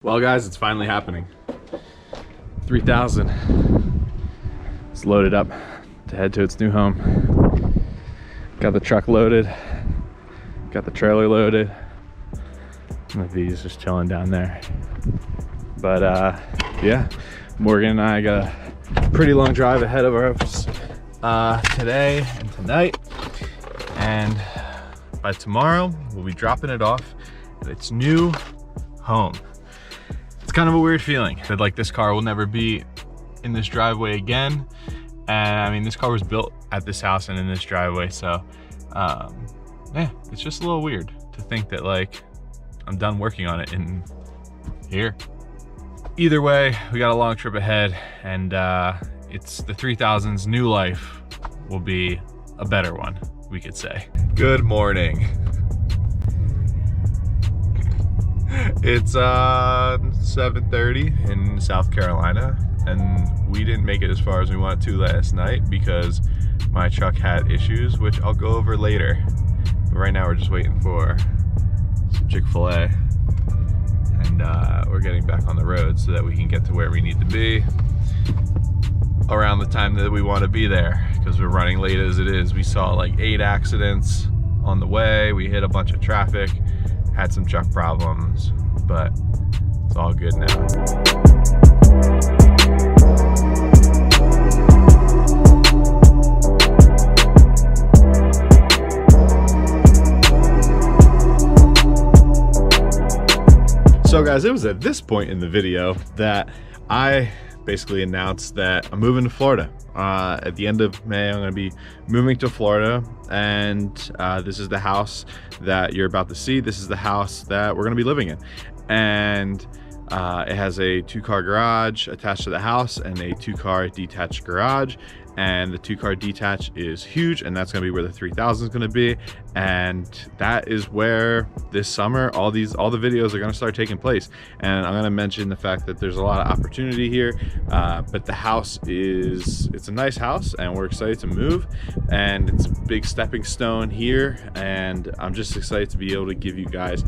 Well guys, it's finally happening. 3000. It's loaded up to head to its new home. Got the truck loaded, got the trailer loaded, and the V is just chilling down there. But yeah, Morgan and I got a pretty long drive ahead of us today and tonight. And by tomorrow, we'll be dropping it off at its new home. It's kind of a weird feeling that like this car will never be in this driveway again. And I mean, this car was built at this house and in this driveway. So yeah, it's just a little weird to think that like I'm done working on it in here. Either way, we got a long trip ahead, and it's the 3000's new life will be a better one, we could say. Good morning. It's 7:30 in South Carolina, and we didn't make it as far as we wanted to last night because my truck had issues, which I'll go over later. But right now we're just waiting for some Chick-fil-A, and we're getting back on the road so that we can get to where we need to be around the time that we want to be there, because we're running late as it is. We saw like 8 accidents on the way. We hit a bunch of traffic, had some truck problems, but it's all good now. So guys, it was at this point in the video that I basically announced that I'm moving to Florida. At the end of May, I'm going to be moving to Florida, and this is the house that you're about to see. This is the house that we're going to be living in, and it has a 2-car garage attached to the house and a 2-car detached garage. And the 2-car detached is huge, and that's going to be where the 3000 is going to be. And that is where this summer all the videos are going to start taking place. And I'm going to mention the fact that there's a lot of opportunity here, but the house it's a nice house, and we're excited to move, and it's a big stepping stone here. And I'm just excited to be able to give you guys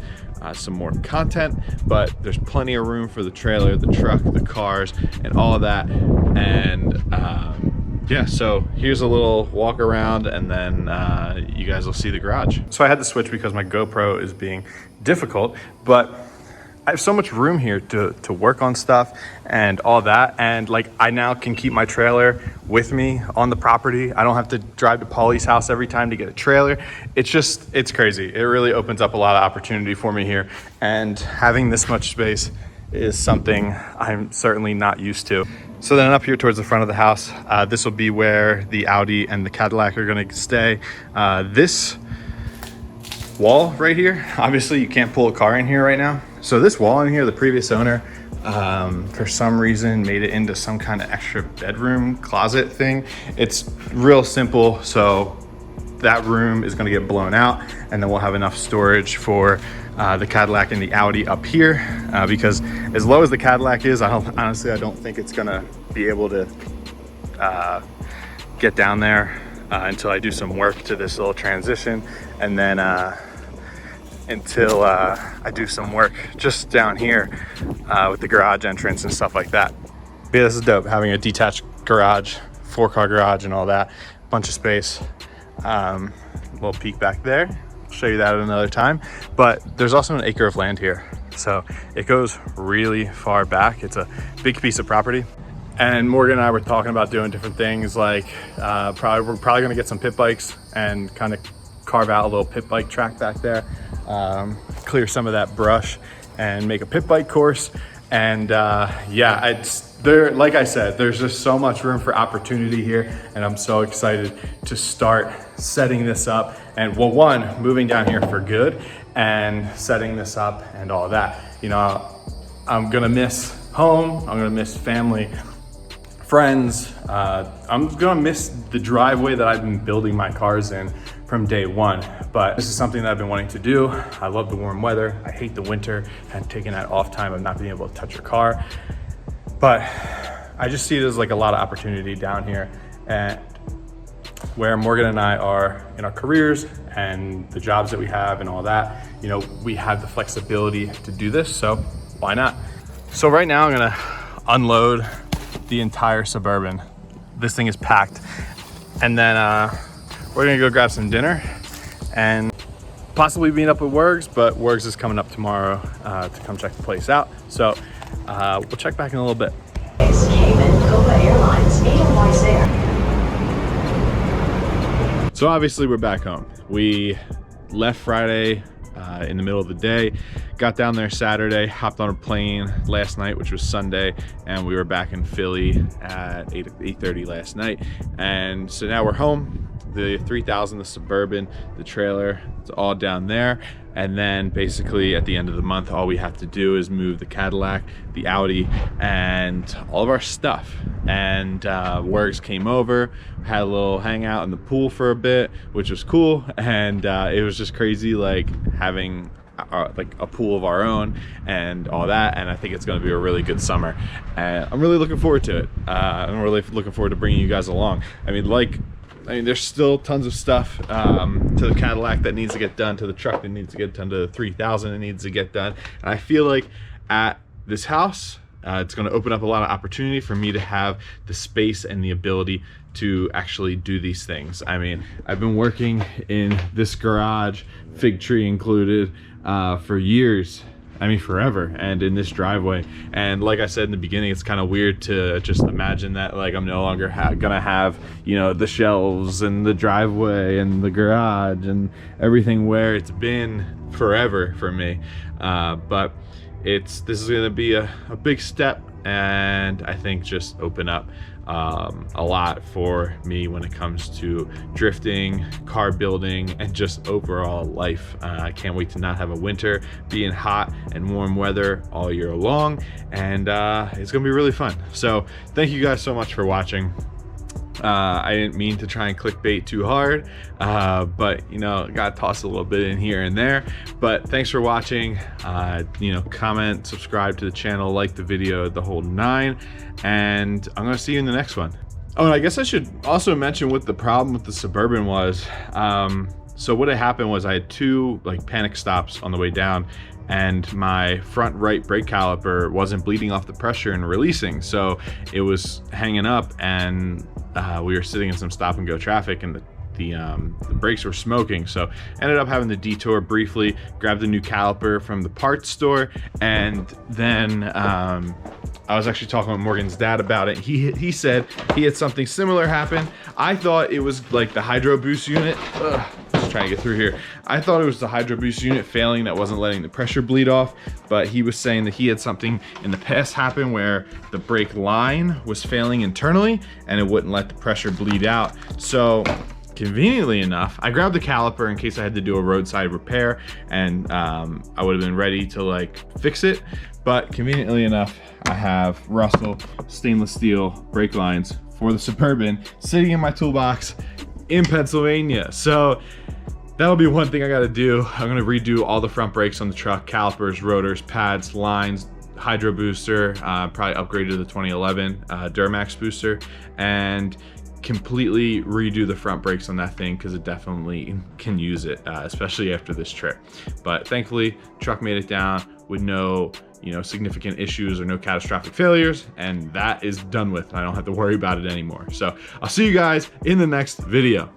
some more content, but there's plenty of room for the trailer, the truck, the cars, and all of that. And yeah, so here's a little walk around, and then you guys will see the garage. So I had to switch because my GoPro is being difficult, but I have so much room here to work on stuff and all that. And like, I now can keep my trailer with me on the property. I don't have to drive to Paulie's house every time to get a trailer. It's crazy. It really opens up a lot of opportunity for me here. And having this much space is something I'm certainly not used to. So then up here towards the front of the house, this will be where the Audi and the Cadillac are gonna stay. This wall right here, obviously you can't pull a car in here right now. So this wall in here, the previous owner, for some reason made it into some kind of extra bedroom closet thing. It's real simple, so that room is gonna get blown out, and then we'll have enough storage for the Cadillac and the Audi up here, because as low as the Cadillac is, honestly I don't think it's gonna be able to get down there until I do some work to this little transition, and then until I do some work just down here with the garage entrance and stuff like that. But yeah, this is dope, having a detached garage, 4-car garage and all that, bunch of space. Little peek back there. Show you that at another time. But there's also an acre of land here, so it goes really far back. It's a big piece of property, and Morgan and I were talking about doing different things, like we're probably gonna get some pit bikes and kind of carve out a little pit bike track back there, clear some of that brush and make a pit bike course. And yeah, like I said, there's just so much room for opportunity here, and I'm so excited to start setting this up. And well, one, moving down here for good and setting this up and all that. You know, I'm gonna miss home, I'm gonna miss family, friends. I'm gonna miss the driveway that I've been building my cars in from day one. But this is something that I've been wanting to do. I love the warm weather. I hate the winter and taking that off time of not being able to touch your car. But I just see it as like a lot of opportunity down here, and where Morgan and I are in our careers and the jobs that we have and all that, you know, we have the flexibility to do this, so why not? So right now I'm gonna unload the entire Suburban. This thing is packed. And then we're gonna go grab some dinner and possibly meet up with Wergs, but Wergs is coming up tomorrow to come check the place out. So we'll check back in a little bit. So obviously we're back home. We left Friday in the middle of the day, got down there Saturday, hopped on a plane last night, which was Sunday, and we were back in Philly at 8:30 last night. And so now we're home. The 3000, the Suburban, the trailer, it's all down there. And then basically at the end of the month, all we have to do is move the Cadillac, the Audi, and all of our stuff. And Wergs came over, had a little hangout in the pool for a bit, which was cool. And it was just crazy, like having like a pool of our own and all that. And I think it's going to be a really good summer. And I'm really looking forward to it. I'm really looking forward to bringing you guys along. I mean, there's still tons of stuff to the Cadillac that needs to get done, to the truck that needs to get done, to the 3000 that needs to get done. And I feel like at this house, it's going to open up a lot of opportunity for me to have the space and the ability to actually do these things. I mean, I've been working in this garage, fig tree included, for years. I mean, forever, and in this driveway. And like I said in the beginning, it's kind of weird to just imagine that like I'm no longer gonna have, you know, the shelves and the driveway and the garage and everything where it's been forever for me. But this is gonna be a big step, and I think just open up a lot for me when it comes to drifting, car building, and just overall life. I can't wait to not have a winter, be in hot and warm weather all year long, and it's gonna be really fun. So thank you guys so much for watching. I didn't mean to try and clickbait too hard, but you know, got tossed a little bit in here and there. But thanks for watching. You know, comment, subscribe to the channel, like the video, the whole 9, and I'm gonna see you in the next one. Oh, and I guess I should also mention what the problem with the Suburban was. So what had happened was I had 2 like panic stops on the way down, and my front right brake caliper wasn't bleeding off the pressure and releasing, so it was hanging up, and we were sitting in some stop and go traffic, and the brakes were smoking. So ended up having to detour briefly, grab the new caliper from the parts store, and then I was actually talking with Morgan's dad about it. He said he had something similar happen. I thought it was like the hydro boost unit. Just trying to get through here. I thought it was the hydro boost unit failing that wasn't letting the pressure bleed off, but he was saying that he had something in the past happen where the brake line was failing internally and it wouldn't let the pressure bleed out. So conveniently enough, I grabbed the caliper in case I had to do a roadside repair, and I would have been ready to like fix it. But conveniently enough, I have Russell stainless steel brake lines for the Suburban sitting in my toolbox in Pennsylvania. So that'll be one thing I gotta do. I'm gonna redo all the front brakes on the truck, calipers, rotors, pads, lines, hydro booster, probably upgrade to the 2011 Duramax booster, and completely redo the front brakes on that thing because it definitely can use it, especially after this trip. But thankfully, truck made it down with no, you know, significant issues or no catastrophic failures, and that is done with. I don't have to worry about it anymore. So I'll see you guys in the next video.